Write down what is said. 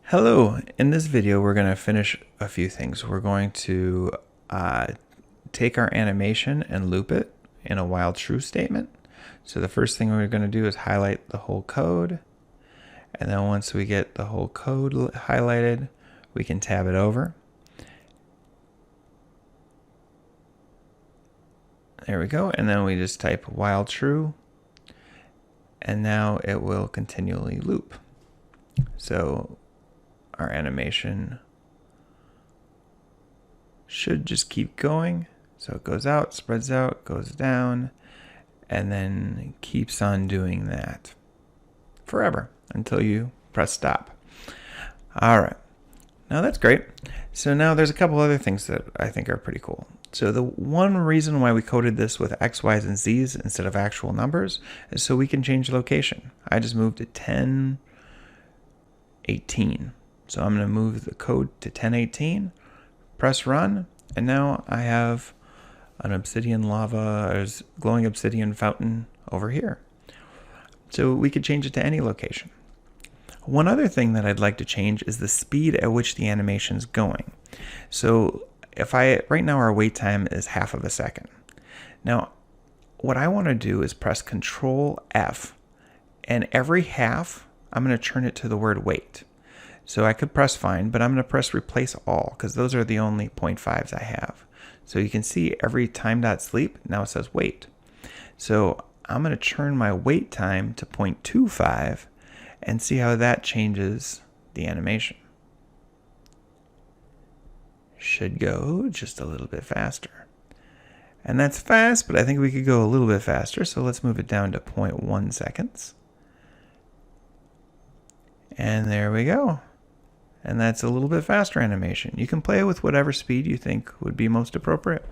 Hello, in this video we're going to finish a few things. We're going to take our animation and loop it in a while true statement. So the first thing we're going to do is highlight the whole code, and then once we get the whole code highlighted, we can tab it over. There we go, and then we just type while true, and now it will continually loop. So our animation should just keep going. So it goes out, spreads out, goes down, and then keeps on doing that forever until you press stop. All right, now that's great. So now there's a couple other things that I think are pretty cool. So the one reason why we coded this with X, Y's, and Z's instead of actual numbers is so we can change location. I just moved to 1018. So I'm going to move the code to 1018, press run, and now I have an obsidian lava, or glowing obsidian fountain over here. So we could change it to any location. One other thing that I'd like to change is the speed at which the animation is going. So right now our wait time is half of a second. Now, what I want to do is press Control F, and every half, I'm going to turn it to the word wait. So I could press find, but I'm going to press replace all because those are the only 0.5s I have. So you can see every time.sleep, now it says wait. So I'm going to turn my wait time to 0.25 and see how that changes the animation. Should go just a little bit faster. And that's fast, but I think we could go a little bit faster. So let's move it down to 0.1 seconds. And there we go. And that's a little bit faster animation. You can play with whatever speed you think would be most appropriate.